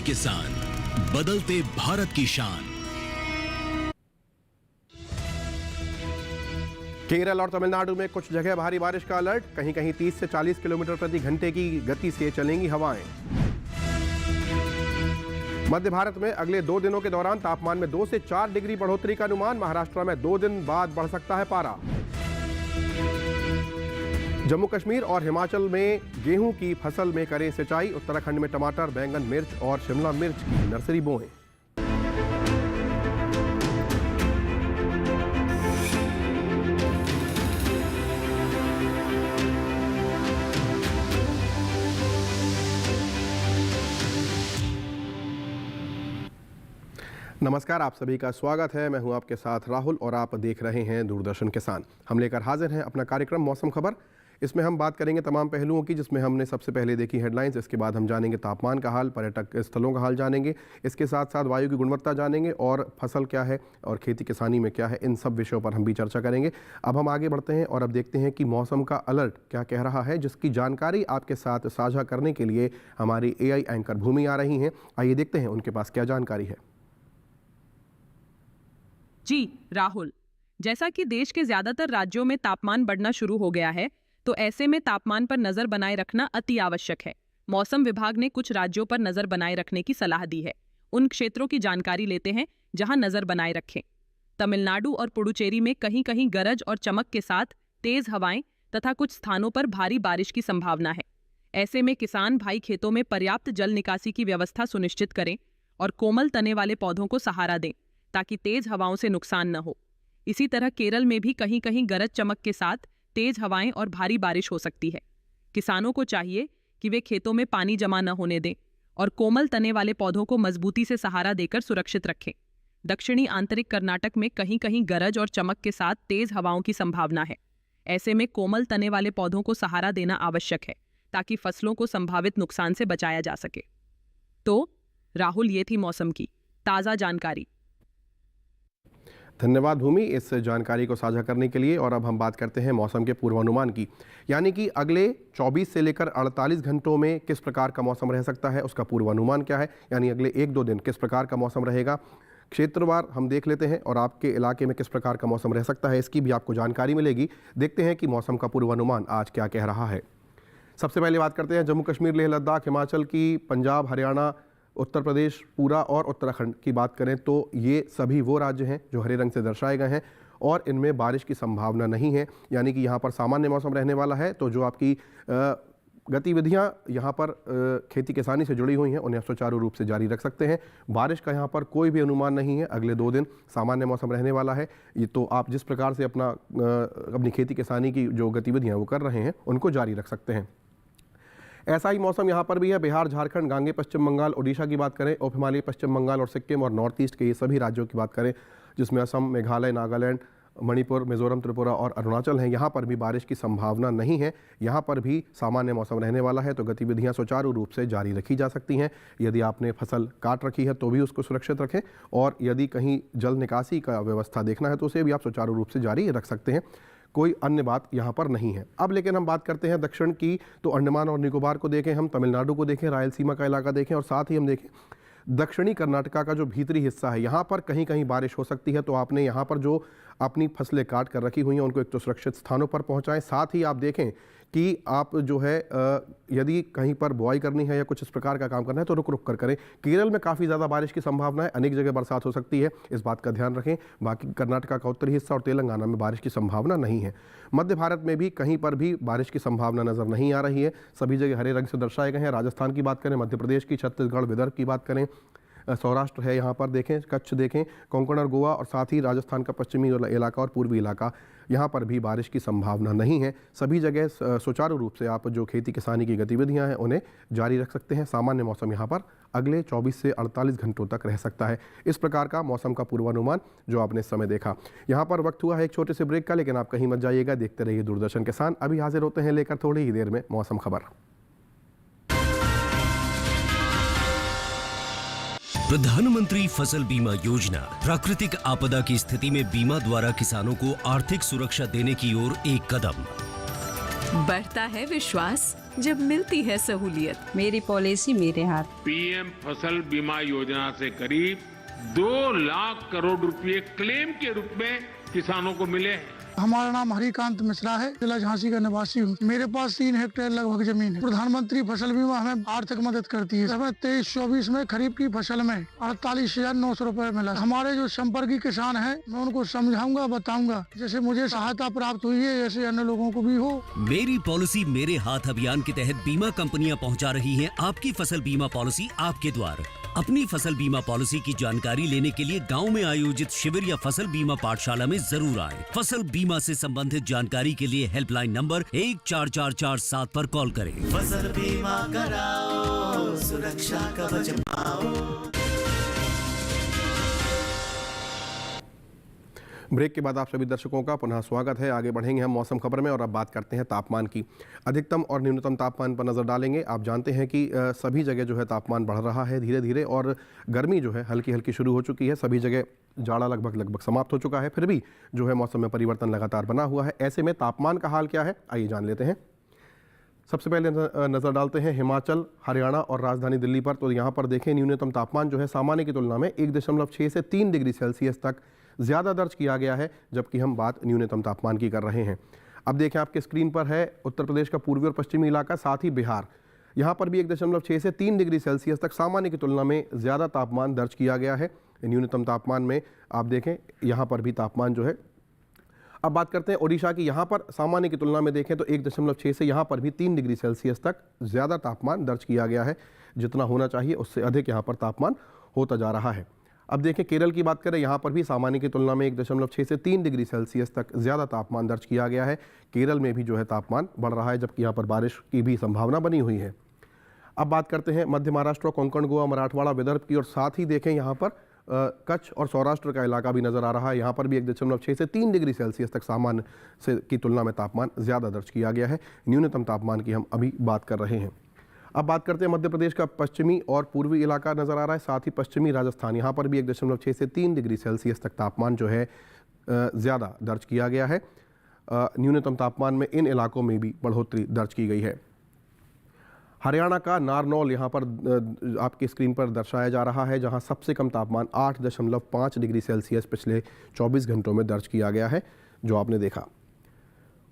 किसान, बदलते भारत की शान। केरल और तमिलनाडु में कुछ जगह भारी बारिश का अलर्ट, कहीं कहीं 30 से 40 किलोमीटर प्रति घंटे की गति से चलेंगी हवाएं। मध्य भारत में अगले 2 दिनों के दौरान तापमान में 2 से 4 डिग्री बढ़ोतरी का अनुमान, महाराष्ट्र में 2 दिन बाद बढ़ सकता है पारा। जम्मू कश्मीर और हिमाचल में गेहूं की फसल में करें सिंचाई, उत्तराखंड में टमाटर, बैंगन, मिर्च और शिमला मिर्च की नर्सरी बोएं। नमस्कार, आप सभी का स्वागत है। मैं हूं आपके साथ राहुल और आप देख रहे हैं दूरदर्शन किसान। हम लेकर हाजिर हैं अपना कार्यक्रम मौसम खबर। इसमें हम बात करेंगे तमाम पहलुओं की, जिसमें हमने सबसे पहले देखी हेडलाइंस, इसके बाद हम जानेंगे तापमान का हाल, पर्यटक स्थलों का हाल जानेंगे, इसके साथ साथ वायु की गुणवत्ता जानेंगे और फसल क्या है और खेती किसानी में क्या है, इन सब विषयों पर हम भी चर्चा करेंगे। अब हम आगे बढ़ते हैं और अब देखते हैं कि मौसम का अलर्ट क्या कह रहा है, जिसकी जानकारी आपके साथ साझा करने के लिए हमारी AI एंकर भूमि आ रही हैं। आइए देखते हैं उनके पास क्या जानकारी है। जी राहुल, जैसा कि देश के ज्यादातर राज्यों में तापमान बढ़ना शुरू हो गया है, तो ऐसे में तापमान पर नजर बनाए रखना अति आवश्यक है। मौसम विभाग ने कुछ राज्यों पर नजर बनाए रखने की सलाह दी है। उन क्षेत्रों की जानकारी लेते हैं जहां नजर बनाए रखें। तमिलनाडु और पुडुचेरी में कहीं कहीं गरज और चमक के साथ तेज हवाएं तथा कुछ स्थानों पर भारी बारिश की संभावना है। ऐसे में किसान भाई खेतों में पर्याप्त जल निकासी की व्यवस्था सुनिश्चित करें और कोमल तने वाले पौधों को सहारा दें ताकि तेज हवाओं से नुकसान न हो। इसी तरह केरल में भी कहीं कहीं गरज चमक के साथ तेज हवाएं और भारी बारिश हो सकती है। किसानों को चाहिए कि वे खेतों में पानी जमा न होने दें और कोमल तने वाले पौधों को मजबूती से सहारा देकर सुरक्षित रखें। दक्षिणी आंतरिक कर्नाटक में कहीं कहीं गरज और चमक के साथ तेज हवाओं की संभावना है। ऐसे में कोमल तने वाले पौधों को सहारा देना आवश्यक है ताकि फसलों को संभावित नुकसान से बचाया जा सके। तो राहुल, ये थी मौसम की ताज़ा जानकारी। धन्यवाद भूमि इस जानकारी को साझा करने के लिए। और अब हम बात करते हैं मौसम के पूर्वानुमान की, यानी कि अगले 24 से लेकर 48 घंटों में किस प्रकार का मौसम रह सकता है, उसका पूर्वानुमान क्या है, यानी अगले 1-2 दिन किस प्रकार का मौसम रहेगा। क्षेत्रवार हम देख लेते हैं और आपके इलाके में किस प्रकार का मौसम रह सकता है, इसकी भी आपको जानकारी मिलेगी। देखते हैं कि मौसम का पूर्वानुमान आज क्या कह रहा है। सबसे पहले बात करते हैं जम्मू कश्मीर, लेह लद्दाख, हिमाचल की, पंजाब, हरियाणा, उत्तर प्रदेश पूरा और उत्तराखंड की बात करें तो ये सभी वो राज्य हैं जो हरे रंग से दर्शाए गए हैं और इनमें बारिश की संभावना नहीं है, यानी कि यहाँ पर सामान्य मौसम रहने वाला है। तो जो आपकी गतिविधियाँ यहाँ पर खेती किसानी से जुड़ी हुई हैं उन्हें सुचारू रूप से जारी रख सकते हैं। बारिश का यहाँ पर कोई भी अनुमान नहीं है। अगले 2 दिन सामान्य मौसम रहने वाला है। ये तो आप जिस प्रकार से अपनी खेती किसानी की जो गतिविधियाँ वो कर रहे हैं उनको जारी रख सकते हैं। ऐसा ही मौसम यहाँ पर भी है। बिहार, झारखंड, गांगे पश्चिम बंगाल, ओडिशा की बात करें, उप हिमालयी पश्चिम बंगाल और सिक्किम और नॉर्थ ईस्ट के ये सभी राज्यों की बात करें, जिसमें असम, मेघालय, नागालैंड, मणिपुर, मिजोरम, त्रिपुरा और अरुणाचल हैं, यहाँ पर भी बारिश की संभावना नहीं है। यहाँ पर भी सामान्य मौसम रहने वाला है। तो गतिविधियाँ सुचारू रूप से जारी रखी जा सकती हैं। यदि आपने फसल काट रखी है तो भी उसको सुरक्षित रखें और यदि कहीं जल निकासी का व्यवस्था देखना है तो उसे भी आप सुचारू रूप से जारी रख सकते हैं। कोई अन्य बात यहाँ पर नहीं है। अब लेकिन हम बात करते हैं दक्षिण की, तो अंडमान और निकोबार को देखें, हम तमिलनाडु को देखें, रायलसीमा का इलाका देखें और साथ ही हम देखें दक्षिणी कर्नाटका का जो भीतरी हिस्सा है, यहाँ पर कहीं कहीं बारिश हो सकती है। तो आपने यहाँ पर जो अपनी फसलें काट कर रखी हुई हैं उनको एक तो सुरक्षित स्थानों पर पहुँचाएं। साथ ही आप देखें कि आप जो है यदि कहीं पर बुआई करनी है या कुछ इस प्रकार का काम करना है तो रुक रुक कर करें। केरल में काफ़ी ज़्यादा बारिश की संभावना है, अनेक जगह बरसात हो सकती है, इस बात का ध्यान रखें। बाकी कर्नाटका का उत्तरी हिस्सा और तेलंगाना में बारिश की संभावना नहीं है। मध्य भारत में भी कहीं पर भी बारिश की संभावना नज़र नहीं आ रही है। सभी जगह हरे रंग से दर्शाए गए हैं। राजस्थान की बात करें, मध्य प्रदेश की, छत्तीसगढ़, विदर्भ की बात करें, सौराष्ट्र है यहाँ पर देखें, कच्छ देखें, कोंकण और गोवा और साथ ही राजस्थान का पश्चिमी इलाका और पूर्वी इलाका, यहाँ पर भी बारिश की संभावना नहीं है। सभी जगह सुचारू रूप से आप जो खेती किसानी की गतिविधियाँ हैं उन्हें जारी रख सकते हैं। सामान्य मौसम यहाँ पर अगले 24 से 48 घंटों तक रह सकता है। इस प्रकार का मौसम का पूर्वानुमान जो आपने इस समय देखा। यहाँ पर वक्त हुआ है एक छोटे से ब्रेक का, लेकिन आप कहीं मत जाइएगा, देखते रहिए दूरदर्शन किसान। अभी हाजिर होते हैं लेकर थोड़ी ही देर में मौसम खबर। प्रधानमंत्री फसल बीमा योजना प्राकृतिक आपदा की स्थिति में बीमा द्वारा किसानों को आर्थिक सुरक्षा देने की ओर एक कदम। बढ़ता है विश्वास, जब मिलती है सहूलियत। मेरी पॉलिसी मेरे हाथ। पीएम फसल बीमा योजना से करीब 2 लाख करोड़ रुपए क्लेम के रूप में किसानों को मिले हैं। हमारा नाम हरिकांत मिश्रा है, जिला झांसी का निवासी हूँ। मेरे पास 3 हेक्टेयर लगभग जमीन है। प्रधानमंत्री फसल बीमा हमें आर्थिक मदद करती है। हमें 23-24 में खरीफ की फसल में 48,900 रुपए मिला। हमारे जो संपर्की किसान हैं, मैं उनको समझाऊंगा, बताऊंगा, जैसे मुझे सहायता प्राप्त हुई है ऐसे अन्य लोगों को भी हो। मेरी पॉलिसी मेरे हाथ अभियान के तहत बीमा कंपनियां पहुंचा रही हैं आपकी फसल बीमा पॉलिसी आपके द्वार। अपनी फसल बीमा पॉलिसी की जानकारी लेने के लिए गांव में आयोजित शिविर या फसल बीमा पाठशाला में जरूर आए। फसल बीमा से संबंधित जानकारी के लिए हेल्पलाइन नंबर 144447 पर कॉल करें। फसल बीमा कराओ, सुरक्षा कवच पाओ। ब्रेक के बाद आप सभी दर्शकों का पुनः स्वागत है। आगे बढ़ेंगे हम मौसम खबर में और अब बात करते हैं तापमान की। अधिकतम और न्यूनतम तापमान पर नज़र डालेंगे। आप जानते हैं कि सभी जगह जो है तापमान बढ़ रहा है धीरे धीरे, और गर्मी जो है हल्की हल्की शुरू हो चुकी है। सभी जगह जाड़ा लगभग समाप्त हो चुका है, फिर भी जो है मौसम में परिवर्तन लगातार बना हुआ है। ऐसे में तापमान का हाल क्या है, आइए जान लेते हैं। सबसे पहले नज़र डालते हैं हिमाचल, हरियाणा और राजधानी दिल्ली पर। तो यहाँ पर देखें न्यूनतम तापमान जो है सामान्य की तुलना में 1.6 से 3 डिग्री सेल्सियस तक ज़्यादा दर्ज किया गया है, जबकि हम बात न्यूनतम तापमान की कर रहे हैं। अब देखें आपके स्क्रीन पर है उत्तर प्रदेश का पूर्वी और पश्चिमी इलाका, साथ ही बिहार। यहाँ पर भी 1.6 से 3 डिग्री सेल्सियस तक सामान्य की तुलना में ज़्यादा तापमान दर्ज किया गया है। न्यूनतम तापमान में आप देखें यहाँ पर भी तापमान जो है। अब बात करते हैं ओडिशा की। यहाँ पर सामान्य की तुलना में देखें तो 1.6 से यहाँ पर भी 3 डिग्री सेल्सियस तक ज़्यादा तापमान दर्ज किया गया है। जितना होना चाहिए उससे अधिक यहाँ पर तापमान होता जा रहा है। अब देखें केरल की बात करें, यहाँ पर भी सामान्य की तुलना में 1.6 से 3 डिग्री सेल्सियस तक ज़्यादा तापमान दर्ज किया गया है। केरल में भी जो है तापमान बढ़ रहा है, जबकि यहाँ पर बारिश की भी संभावना बनी हुई है। अब बात करते हैं मध्य महाराष्ट्र, कोंकण, गोवा, मराठवाड़ा, विदर्भ की, और साथ ही देखें यहाँ पर कच्छ और सौराष्ट्र का इलाका भी नज़र आ रहा है। यहाँ पर भी 1.6 से 3 डिग्री सेल्सियस तक सामान्य से की तुलना में तापमान ज़्यादा दर्ज किया गया है। न्यूनतम तापमान की हम अभी बात कर रहे हैं। अब बात करते हैं मध्य प्रदेश का पश्चिमी और पूर्वी इलाका नज़र आ रहा है, साथ ही पश्चिमी राजस्थान। यहाँ पर भी 1.6 से 3 डिग्री सेल्सियस तक तापमान जो है ज़्यादा दर्ज किया गया है। न्यूनतम तापमान में इन इलाकों में भी बढ़ोतरी दर्ज की गई है। हरियाणा का नारनौल यहाँ पर आपकी स्क्रीन पर दर्शाया जा रहा है, जहाँ सबसे कम तापमान 8.5 डिग्री सेल्सियस पिछले 24 घंटों में दर्ज किया गया है, जो आपने देखा।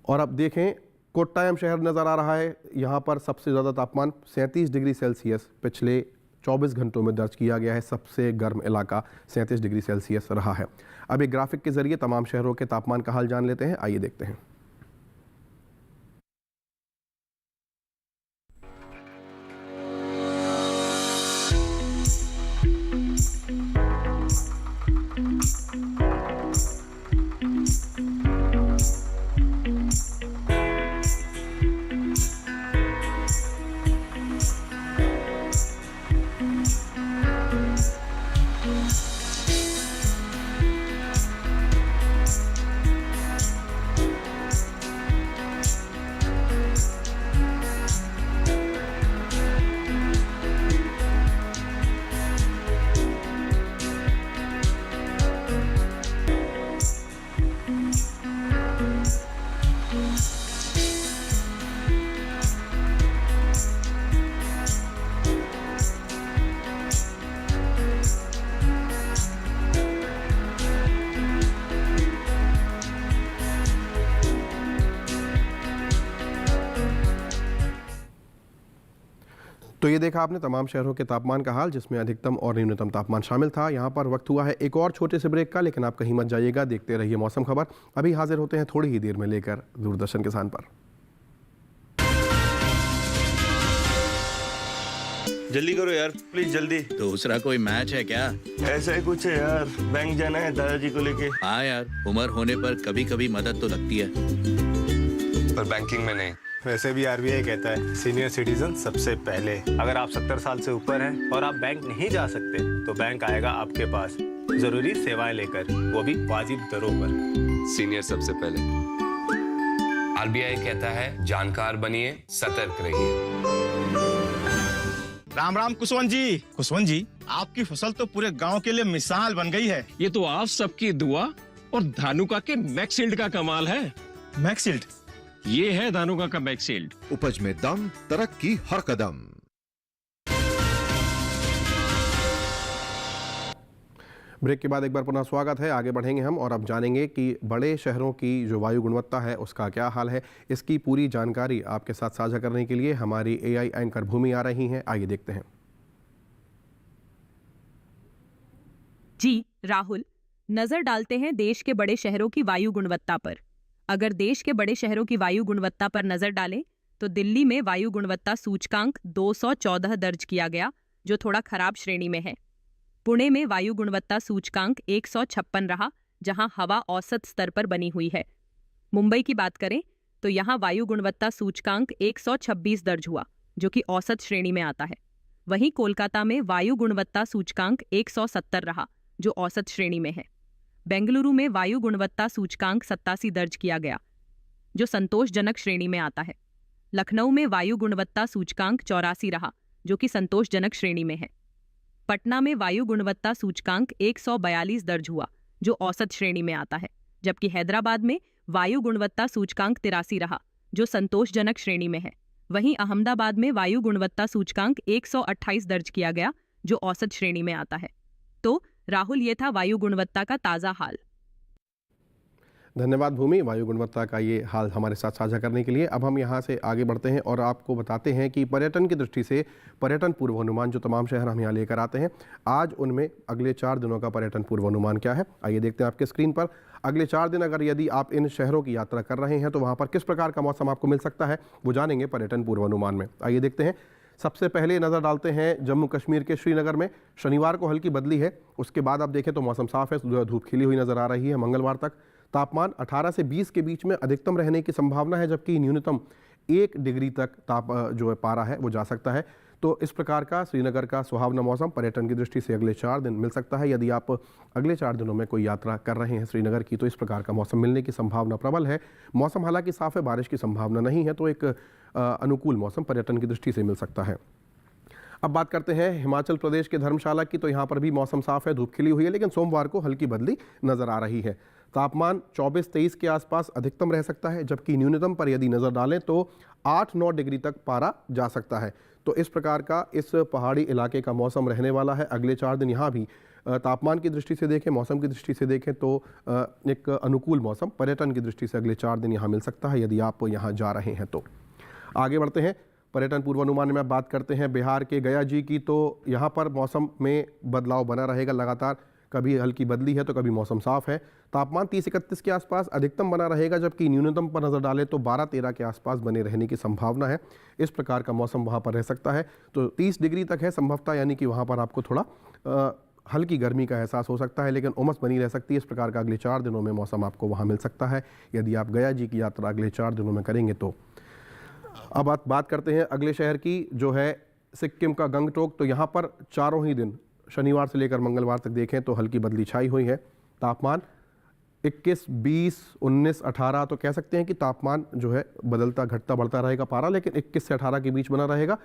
और अब देखें कोट्टायम शहर नज़र आ रहा है। यहाँ पर सबसे ज़्यादा तापमान 37 डिग्री सेल्सियस पिछले 24 घंटों में दर्ज किया गया है। सबसे गर्म इलाका 37 डिग्री सेल्सियस रहा है। अब एक ग्राफिक के जरिए तमाम शहरों के तापमान का हाल जान लेते हैं, आइए देखते हैं। तो ये देखा आपने तमाम शहरों के तापमान का हाल, जिसमें अधिकतम और न्यूनतम तापमान शामिल था। यहाँ पर वक्त हुआ है एक और छोटे से ब्रेक का, लेकिन आप कहीं मत जाइएगा, देखते रहिए मौसम खबर। अभी हाजिर होते हैं थोड़ी ही देर में लेकर दूरदर्शन किसान पर। जल्दी करो यार, प्लीज जल्दी। दूसरा कोई मैच है क्या? ऐसा ही कुछ है यार, बैंक जाना है दादाजी को लेके। हाँ यार, उम्र होने पर कभी कभी मदद तो लगती है, पर बैंकिंग में नहीं। वैसे भी आरबीआई कहता है सीनियर सिटीजन सबसे पहले। अगर आप 70 साल से ऊपर हैं और आप बैंक नहीं जा सकते तो बैंक आएगा आपके पास जरूरी सेवाएं लेकर, वो भी वाजिब दरों पर। सीनियर सबसे पहले। आरबीआई कहता है जानकार बनिए, सतर्क रहिए। राम राम कुशवंत जी। कुशवंत जी, आपकी फसल तो पूरे गांव के लिए मिसाल बन गई है। ये तो आप सबकी दुआ और धानुका के मैक्सील्ड का कमाल है। मैक्सील्ड? ये है धानुका का बैकशील्ड। उपज में दम, तरक्की हर कदम। ब्रेक के बाद एक बार पुनः स्वागत है। आगे बढ़ेंगे हम और अब जानेंगे कि बड़े शहरों की जो वायु गुणवत्ता है उसका क्या हाल है। इसकी पूरी जानकारी आपके साथ साझा करने के लिए हमारी एआई एंकर भूमि आ रही हैं। आइए देखते हैं। जी राहुल, नजर डालते हैं देश के बड़े शहरों की वायु गुणवत्ता पर। अगर देश के बड़े शहरों की वायु गुणवत्ता पर नजर डालें तो दिल्ली में वायु गुणवत्ता सूचकांक 214 दर्ज किया गया, जो थोड़ा खराब श्रेणी में है। पुणे में वायु गुणवत्ता सूचकांक 156 रहा, जहां हवा औसत स्तर पर बनी हुई है। मुंबई की बात करें तो यहां वायु गुणवत्ता सूचकांक 126 दर्ज हुआ, जो कि औसत श्रेणी में आता है। वहीं कोलकाता में वायु गुणवत्ता सूचकांक 170 रहा, जो औसत श्रेणी में है। बेंगलुरु में वायु गुणवत्ता सूचकांक 87 दर्ज किया गया, जो संतोषजनक श्रेणी में आता है। लखनऊ में वायु गुणवत्ता सूचकांक 84 रहा, जो कि संतोषजनक श्रेणी में है। पटना में वायु गुणवत्ता सूचकांक 142 दर्ज हुआ, जो औसत श्रेणी में आता है, जबकि हैदराबाद में वायु गुणवत्ता सूचकांक 83 रहा, जो संतोषजनक श्रेणी में है। वहीं अहमदाबाद में वायु गुणवत्ता सूचकांक 128 दर्ज किया गया, जो औसत श्रेणी में आता है। तो राहुल, ये था वायु गुणवत्ता का ताज़ा हाल। धन्यवाद भूमि, वायु गुणवत्ता का ये हाल हमारे साथ साझा करने के लिए। अब हम यहाँ से आगे बढ़ते हैं और आपको बताते हैं कि पर्यटन की दृष्टि से पर्यटन पूर्वानुमान जो तमाम शहर हम यहाँ लेकर आते हैं, आज उनमें अगले 4 दिनों का पर्यटन पूर्वानुमान क्या है, आइए देखते हैं आपके स्क्रीन पर। अगले 4 दिन अगर यदि आप इन शहरों की यात्रा कर रहे हैं तो वहाँ पर किस प्रकार का मौसम आपको मिल सकता है, वो जानेंगे पर्यटन पूर्वानुमान में। आइए देखते हैं। सबसे पहले नज़र डालते हैं जम्मू कश्मीर के श्रीनगर में। शनिवार को हल्की बदली है, उसके बाद आप देखें तो मौसम साफ है, धूप खिली हुई नज़र आ रही है। मंगलवार तक तापमान 18 से 20 के बीच में अधिकतम रहने की संभावना है, जबकि न्यूनतम 1 डिग्री तक जो है पारा है वो जा सकता है। तो इस प्रकार का श्रीनगर का सुहावना मौसम पर्यटन की दृष्टि से अगले 4 दिन मिल सकता है। यदि आप अगले 4 दिनों में कोई यात्रा कर रहे हैं श्रीनगर की तो इस प्रकार का मौसम मिलने की संभावना प्रबल है। मौसम हालांकि साफ है, बारिश की संभावना नहीं है, तो एक अनुकूल मौसम पर्यटन की दृष्टि से मिल सकता है। अब बात करते हैं हिमाचल प्रदेश के धर्मशाला की। तो यहाँ पर भी मौसम साफ है, धूप खिली हुई है, लेकिन सोमवार को हल्की बदली नज़र आ रही है। तापमान 24-23 के आसपास अधिकतम रह सकता है, जबकि न्यूनतम पर यदि नज़र डालें तो 8-9 डिग्री तक पारा जा सकता है। तो इस प्रकार का इस पहाड़ी इलाके का मौसम रहने वाला है अगले 4 दिन। यहाँ भी तापमान की दृष्टि से देखें, मौसम की दृष्टि से देखें तो एक अनुकूल मौसम पर्यटन की दृष्टि से अगले 4 दिन यहाँ मिल सकता है, यदि आप यहाँ जा रहे हैं तो। आगे बढ़ते हैं। पर्यटन पूर्वानुमान में बात करते हैं बिहार के गया जी की। तो यहाँ पर मौसम में बदलाव बना रहेगा लगातार, कभी हल्की बदली है तो कभी मौसम साफ है। तापमान 30-31 के आसपास अधिकतम बना रहेगा, जबकि न्यूनतम पर नज़र डालें तो 12-13 के आसपास बने रहने की संभावना है। इस प्रकार का मौसम वहाँ पर रह सकता है। तो 30 डिग्री तक है संभवतः, यानी कि वहाँ पर आपको थोड़ा हल्की गर्मी का एहसास हो सकता है, लेकिन उमस बनी रह सकती है। इस प्रकार का अगले 4 दिनों में मौसम आपको वहाँ मिल सकता है, यदि आप गया जी की यात्रा अगले 4 दिनों में करेंगे तो। अब बात करते हैं अगले शहर की, जो है सिक्किम का गंगटोक। तो यहाँ पर चारों ही दिन शनिवार से लेकर मंगलवार तक देखें तो हल्की बदली छाई हुई है। तापमान 21, 20, 19, 18 तो कह सकते हैं कि तापमान जो है बदलता घटता बढ़ता रहेगा पारा, लेकिन 21 से 18 के बीच बना रहेगा।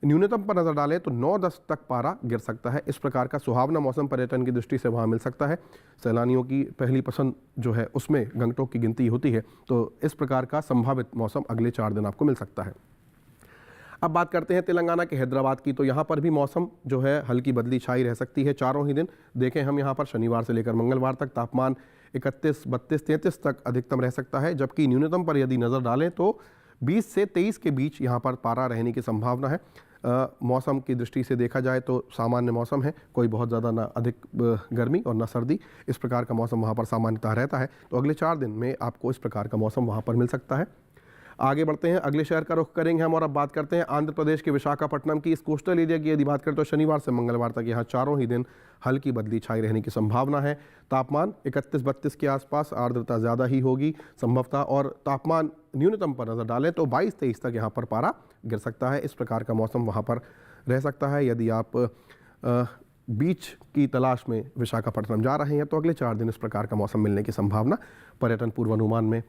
न्यूनतम पर नज़र डालें तो 9-10 तक पारा गिर सकता है। इस प्रकार का सुहावना मौसम पर्यटन की दृष्टि से वहाँ मिल सकता है। सैलानियों की पहली पसंद जो है उसमें गंगटोक की गिनती होती है। तो इस प्रकार का संभावित मौसम अगले 4 दिन आपको मिल सकता है। अब बात करते हैं तेलंगाना के हैदराबाद की। तो यहाँ पर भी मौसम जो है हल्की बदली छाई रह सकती है चारों ही दिन। देखें हम यहाँ पर शनिवार से लेकर मंगलवार तक तापमान 31, 32, 33 तक अधिकतम रह सकता है, जबकि न्यूनतम पर यदि नज़र डालें तो 20 से 23 के बीच यहाँ पर पारा रहने की संभावना है। मौसम की दृष्टि से देखा जाए तो सामान्य मौसम है, कोई बहुत ज़्यादा ना अधिक गर्मी और ना सर्दी। इस प्रकार का मौसम वहाँ पर सामान्यतः रहता है। तो अगले 4 दिन में आपको इस प्रकार का मौसम वहाँ पर मिल सकता है। आगे बढ़ते हैं, अगले शहर का रुख करेंगे हम और अब बात करते हैं आंध्र प्रदेश के विशाखापट्टनम की। इस कोस्टल एरिया की यदि बात करें तो शनिवार से मंगलवार तक यहाँ चारों ही दिन हल्की बदली छाई रहने की संभावना है। तापमान 31-32 के आसपास, आर्द्रता ज़्यादा ही होगी संभवतः, और तापमान न्यूनतम पर नज़र डालें तो 22-23 तक यहाँ पर पारा गिर सकता है। इस प्रकार का मौसम वहाँ पर रह सकता है। यदि आप बीच की तलाश में विशाखापट्टनम जा रहे हैं तो अगले 4 दिन इस प्रकार का मौसम मिलने की संभावना पर्यटन पूर्वानुमान में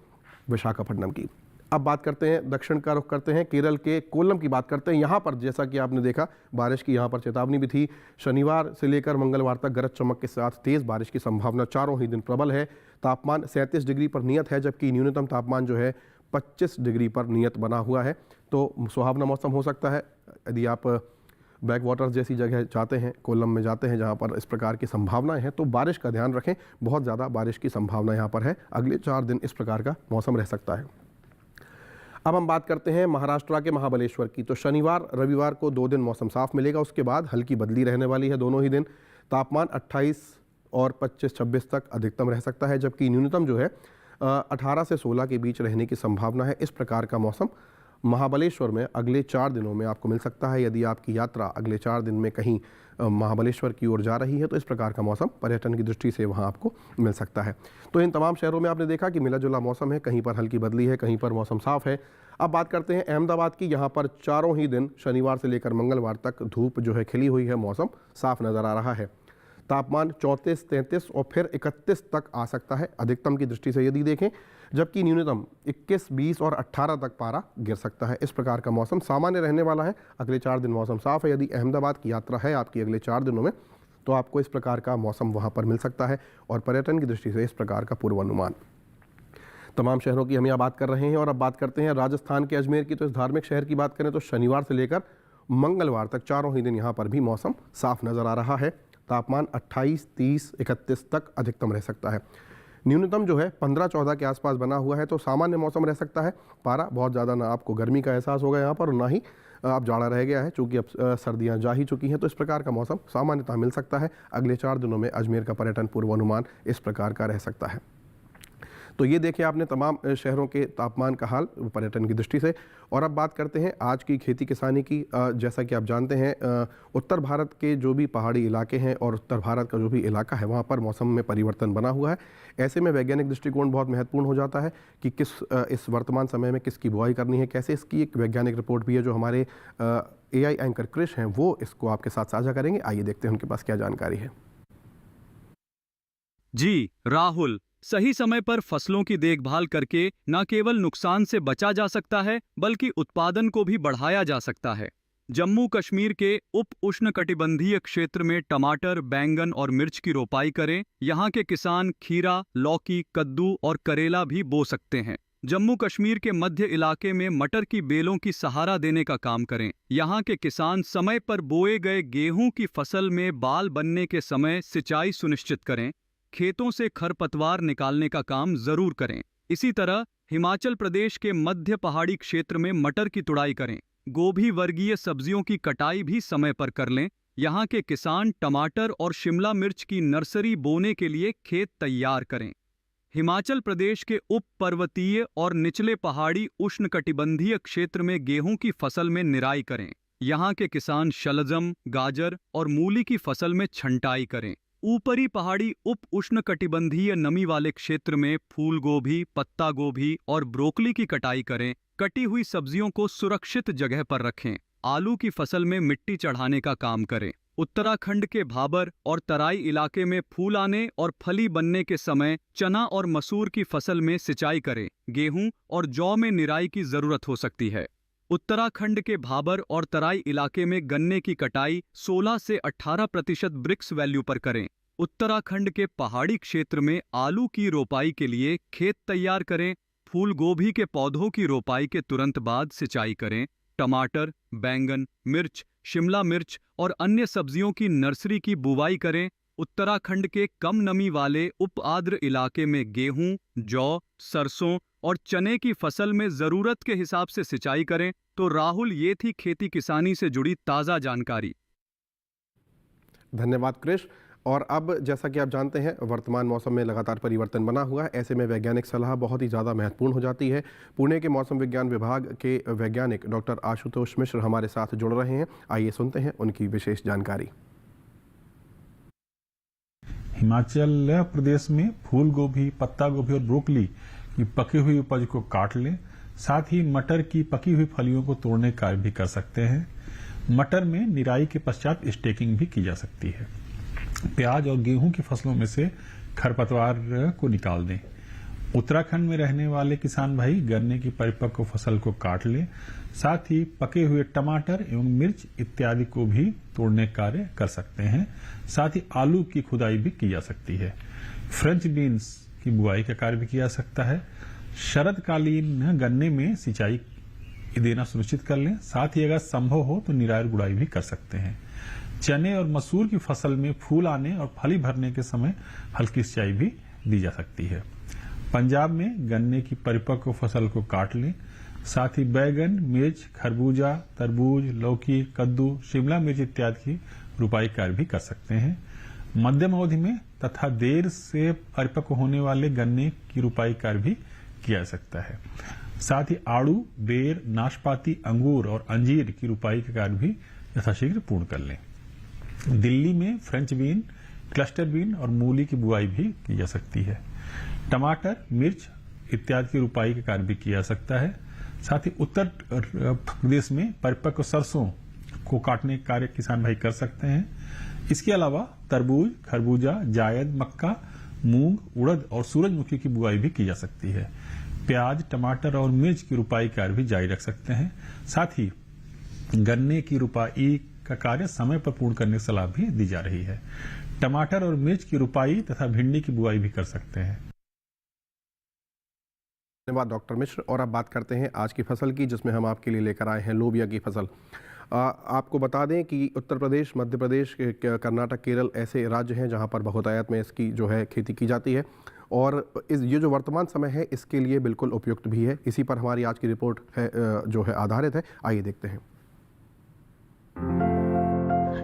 विशाखापट्टनम की। अब बात करते हैं दक्षिण का रुख करते हैं, केरल के कोल्लम की बात करते हैं। यहाँ पर जैसा कि आपने देखा बारिश की यहाँ पर चेतावनी भी थी। शनिवार से लेकर मंगलवार तक गरज चमक के साथ तेज़ बारिश की संभावना चारों ही दिन प्रबल है। तापमान 37 डिग्री पर नियत है, जबकि न्यूनतम तापमान जो है 25 डिग्री पर नियत बना हुआ है। तो सुहावना मौसम हो सकता है। यदि आप बैक वाटर्स जैसी जगह जाते हैं, कोल्लम में जाते हैं जहां पर इस प्रकार की संभावनाएं हैं, तो बारिश का ध्यान रखें। बहुत ज़्यादा बारिश की संभावना यहां पर है। अगले 4 दिन इस प्रकार का मौसम रह सकता है। अब हम बात करते हैं महाराष्ट्र के महाबलेश्वर की। तो शनिवार रविवार को 2 दिन मौसम साफ मिलेगा, उसके बाद हल्की बदली रहने वाली है दोनों ही दिन। तापमान 28 और 25-26 तक अधिकतम रह सकता है, जबकि न्यूनतम जो है 18 से 16 के बीच रहने की संभावना है। इस प्रकार का मौसम महाबलेश्वर में अगले 4 दिनों में आपको मिल सकता है। यदि आपकी यात्रा अगले 4 दिन में कहीं महाबलेश्वर की ओर जा रही है तो इस प्रकार का मौसम पर्यटन की दृष्टि से वहां आपको मिल सकता है। तो इन तमाम शहरों में आपने देखा कि मिला जुला मौसम है, कहीं पर हल्की बदली है, कहीं पर मौसम साफ है। अब बात करते हैं अहमदाबाद की। यहाँ पर चारों ही दिन शनिवार से लेकर मंगलवार तक धूप जो है खिली हुई है, मौसम साफ नज़र आ रहा है। तापमान 34, 33 और फिर 31 तक आ सकता है अधिकतम की दृष्टि से यदि देखें, जबकि न्यूनतम 21, 20 और 18 तक पारा गिर सकता है। इस प्रकार का मौसम सामान्य रहने वाला है। अगले 4 दिन मौसम साफ है। यदि अहमदाबाद की यात्रा है आपकी अगले 4 दिनों में, तो आपको इस प्रकार का मौसम वहाँ पर मिल सकता है। और पर्यटन की दृष्टि से इस प्रकार का पूर्वानुमान। तमाम शहरों की हम यहाँ बात कर रहे हैं। और अब बात करते हैं राजस्थान के अजमेर की। तो इस धार्मिक शहर की बात करें तो शनिवार से लेकर मंगलवार तक चारों ही दिन यहाँ पर भी मौसम साफ नज़र आ रहा है। तापमान 28, 30, 31 तक अधिकतम रह सकता है। न्यूनतम जो है 15-14 के आसपास बना हुआ है, तो सामान्य मौसम रह सकता है। पारा बहुत ज़्यादा ना आपको गर्मी का एहसास होगा यहाँ पर, ना ही आप जाड़ा रह गया है, चूँकि अब सर्दियाँ जा ही चुकी हैं। तो इस प्रकार का मौसम सामान्यतः मिल सकता है। अगले 4 दिनों में अजमेर का पर्यटन पूर्वानुमान इस प्रकार का रह सकता है। तो ये देखिए आपने तमाम शहरों के तापमान का हाल पर्यटन की दृष्टि से। और अब बात करते हैं आज की खेती किसानी की। जैसा कि आप जानते हैं उत्तर भारत के जो भी पहाड़ी इलाके हैं और उत्तर भारत का जो भी इलाका है, वहाँ पर मौसम में परिवर्तन बना हुआ है। ऐसे में वैज्ञानिक दृष्टिकोण बहुत महत्वपूर्ण हो जाता है कि इस वर्तमान समय में किसकी बुआई करनी है, कैसे। इसकी एक वैज्ञानिक रिपोर्ट भी है जो हमारे AI एंकर कृष हैं, वो इसको आपके साथ साझा करेंगे। आइए देखते हैं उनके पास क्या जानकारी है। जी राहुल, सही समय पर फसलों की देखभाल करके न केवल नुकसान से बचा जा सकता है बल्कि उत्पादन को भी बढ़ाया जा सकता है। जम्मू कश्मीर के उप उष्णकटिबंधीय क्षेत्र में टमाटर, बैंगन और मिर्च की रोपाई करें। यहाँ के किसान खीरा, लौकी, कद्दू और करेला भी बो सकते हैं। जम्मू कश्मीर के मध्य इलाके में मटर की बेलों की सहारा देने का काम करें। यहाँ के किसान समय पर बोए गए गेहूं की फसल में बाल बनने के समय सिंचाई सुनिश्चित करें। खेतों से खरपतवार निकालने का काम जरूर करें। इसी तरह हिमाचल प्रदेश के मध्य पहाड़ी क्षेत्र में मटर की तुड़ाई करें। गोभी वर्गीय सब्जियों की कटाई भी समय पर कर लें। यहाँ के किसान टमाटर और शिमला मिर्च की नर्सरी बोने के लिए खेत तैयार करें। हिमाचल प्रदेश के उप पर्वतीय और निचले पहाड़ी उष्णकटिबंधीय क्षेत्र में गेहूं की फसल में निराई करें। यहाँ के किसान शलजम, गाजर और मूली की फसल में छंटाई करें। ऊपरी पहाड़ी उप उष्णकटिबंधीय नमी वाले क्षेत्र में फूल गोभी, पत्ता गोभी और ब्रोकली की कटाई करें। कटी हुई सब्जियों को सुरक्षित जगह पर रखें। आलू की फसल में मिट्टी चढ़ाने का काम करें। उत्तराखंड के भाबर और तराई इलाके में फूल आने और फली बनने के समय चना और मसूर की फसल में सिंचाई करें। गेहूं और जौ में निराई की जरूरत हो सकती है। उत्तराखंड के भाबर और तराई इलाके में गन्ने की कटाई 16 से 18% ब्रिक्स वैल्यू पर करें। उत्तराखंड के पहाड़ी क्षेत्र में आलू की रोपाई के लिए खेत तैयार करें। फूल गोभी के पौधों की रोपाई के तुरंत बाद सिंचाई करें। टमाटर, बैंगन, मिर्च, शिमला मिर्च और अन्य सब्जियों की नर्सरी की बुवाई करें। उत्तराखंड के कम नमी वाले उप आर्द्र इलाके में गेहूं, जौ, सरसों और चने की फसल में जरूरत के हिसाब से सिंचाई करें। तो राहुल, ये थी खेती किसानी से जुड़ी ताज़ा जानकारी। धन्यवाद कृष। और अब जैसा कि आप जानते हैं वर्तमान मौसम में लगातार परिवर्तन बना हुआ है। ऐसे में वैज्ञानिक सलाह बहुत ही ज़्यादा महत्वपूर्ण हो जाती है। पुणे के मौसम विज्ञान विभाग के वैज्ञानिक डॉक्टर आशुतोष मिश्र हमारे साथ जुड़ रहे हैं। आइए सुनते हैं उनकी विशेष जानकारी। हिमाचल प्रदेश में फूल गोभी, पत्ता गोभी और ब्रोकली की पकी हुई उपज को काट लें। साथ ही मटर की पकी हुई फलियों को तोड़ने का कार्य भी कर सकते हैं। मटर में निराई के पश्चात स्टेकिंग भी की जा सकती है। प्याज और गेहूं की फसलों में से खरपतवार को निकाल दें। उत्तराखंड में रहने वाले किसान भाई गन्ने की परिपक्व फसल को काट लें। साथ ही पके हुए टमाटर एवं मिर्च इत्यादि को भी तोड़ने का कार्य कर सकते हैं। साथ ही आलू की खुदाई भी की जा सकती है। फ्रेंच बीन्स की बुआई का कार्य भी किया जा सकता है। शरदकालीन गन्ने में सिंचाई देना सुनिश्चित कर लें। साथ ही अगर संभव हो तो निराई गुड़ाई भी कर सकते हैं। चने और मसूर की फसल में फूल आने और फली भरने के समय हल्की सिंचाई भी दी जा सकती है। पंजाब में गन्ने की परिपक्व फसल को काट लें। साथ ही बैगन, मिर्च, खरबूजा, तरबूज, लौकी, कद्दू, शिमला मिर्च इत्यादि की रुपाई कार्य भी कर सकते हैं। मध्यम अवधि में तथा देर से परिपक्व होने वाले गन्ने की रुपाई कार्य भी किया जा सकता है। साथ ही आड़ू, बेर, नाशपाती, अंगूर और अंजीर की रुपाई का कार्य भी यथाशीघ्र पूर्ण कर लें। दिल्ली में फ्रेंच बीन, क्लस्टर बीन और मूली की बुआई भी की जा सकती है। टमाटर, मिर्च इत्यादि की रुपाई का कार्य भी किया जा सकता है। साथ ही उत्तर प्रदेश में परिपक्व सरसों को काटने का कार्य किसान भाई कर सकते हैं। इसके अलावा तरबूज, खरबूजा, जायद, मक्का, मूंग, उड़द और सूरजमुखी की बुआई भी की जा सकती है। प्याज, टमाटर और मिर्च की रुपाई कार्य भी जारी रख सकते हैं। साथ ही गन्ने की रुपाई का कार्य समय पर पूर्ण करने की सलाह भी दी जा रही है। टमाटर और मिर्च की रुपाई तथा भिंडी की बुआई भी कर सकते हैं। धन्यवाद डॉक्टर मिश्र। और अब बात करते हैं आज की फसल की, जिसमें हम आपके लिए लेकर आए हैं लोबिया की फसल। आपको बता दें कि उत्तर प्रदेश, मध्य प्रदेश, कर्नाटक, केरल ऐसे राज्य हैं जहां पर बहुतायत में इसकी जो है खेती की जाती है और ये जो वर्तमान समय है इसके लिए बिल्कुल उपयुक्त भी है। इसी पर हमारी आज की रिपोर्ट है जो है आधारित है। आइए देखते हैं।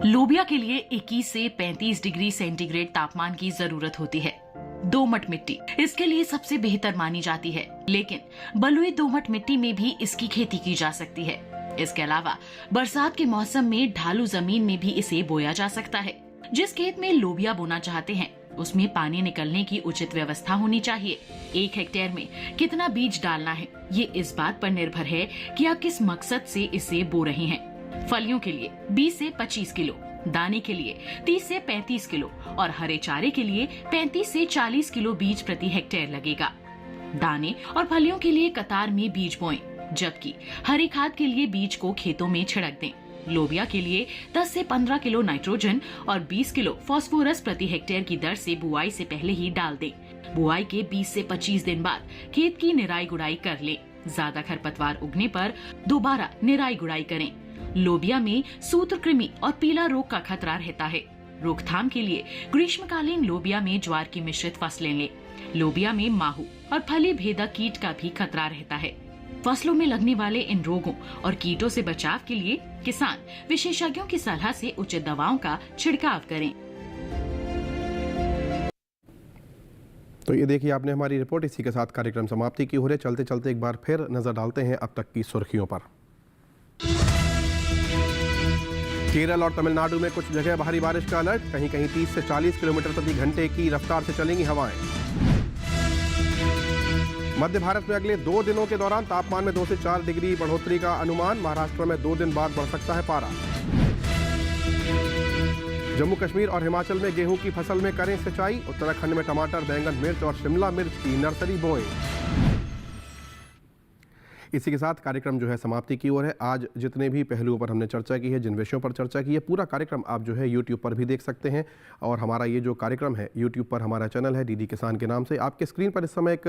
लोबिया के लिए 21 से 35 डिग्री सेंटीग्रेड तापमान की जरूरत होती है। दोमट मिट्टी इसके लिए सबसे बेहतर मानी जाती है, लेकिन बलुई दोमट मिट्टी में भी इसकी खेती की जा सकती है। इसके अलावा बरसात के मौसम में ढालू जमीन में भी इसे बोया जा सकता है। जिस खेत में लोबिया बोना चाहते हैं उसमें पानी निकलने की उचित व्यवस्था होनी चाहिए। 1 हेक्टेयर में कितना बीज डालना है ये इस बात पर निर्भर है कि आप किस मकसद से इसे बो रहे हैं। फलियों के लिए 20 से 25 किलो, दाने के लिए 30 से 35 किलो और हरे चारे के लिए 35 से 40 किलो बीज प्रति हेक्टेयर लगेगा। दाने और फलियों के लिए कतार में बीज बोएं, जबकि हरी खाद के लिए बीज को खेतों में छिड़क दें। लोबिया के लिए 10 से 15 किलो नाइट्रोजन और 20 किलो फास्फोरस प्रति हेक्टेयर की दर से बुआई से पहले ही डाल दें। बुआई के 20 से 25 दिन बाद खेत की निराई गुड़ाई कर लें। ज्यादा खरपतवार उगने पर दोबारा निराई गुड़ाई करें। लोबिया में सूत्रकृमि और पीला रोग का खतरा रहता है। रोकथाम के लिए ग्रीष्मकालीन लोबिया में ज्वार की मिश्रित फसलें लें। लोबिया में माहू और फली भेदक कीट का भी खतरा रहता है। फसलों में लगने वाले इन रोगों और कीटों से बचाव के लिए किसान विशेषज्ञों की सलाह से उचित दवाओं का छिड़काव करें। तो ये देखिए आपने हमारी रिपोर्ट। इसी के साथ कार्यक्रम समाप्ति की हो रहे। चलते चलते एक बार फिर नजर डालते हैं अब तक की सुर्खियों पर। केरल और तमिलनाडु में कुछ जगह भारी बारिश का अलर्ट। कहीं कहीं 30 से 40 किलोमीटर प्रति घंटे की रफ्तार से चलेंगी हवाएं। मध्य भारत में अगले 2 दिनों के दौरान तापमान में 2 से 4 डिग्री बढ़ोतरी का अनुमान। महाराष्ट्र में 2 दिन बाद बढ़ सकता है पारा। जम्मू कश्मीर और हिमाचल में गेहूं की फसल में करें सिंचाई। उत्तराखंड में टमाटर, बैंगन, मिर्च और शिमला मिर्च की नर्सरी बोएं। इसी के साथ कार्यक्रम जो है समाप्ति की ओर है। आज जितने भी पहलुओं पर हमने चर्चा की है, जिन विषयों पर चर्चा की है, पूरा कार्यक्रम आप जो है YouTube पर भी देख सकते हैं। और हमारा ये जो कार्यक्रम है YouTube पर हमारा चैनल है DD किसान के नाम से। आपके स्क्रीन पर इस समय एक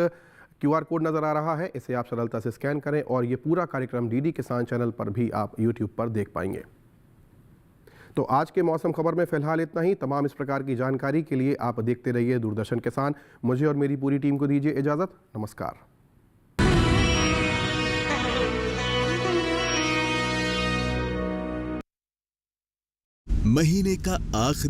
QR कोड नज़र आ रहा है, इसे आप सरलता से स्कैन करें और ये पूरा कार्यक्रम DD किसान चैनल पर भी आप YouTube पर देख पाएंगे। तो आज के मौसम खबर में फिलहाल इतना ही। तमाम इस प्रकार की जानकारी के लिए आप देखते रहिए दूरदर्शन किसान। मुझे और मेरी पूरी टीम को दीजिए इजाज़त। नमस्कार। महीने का आखिरी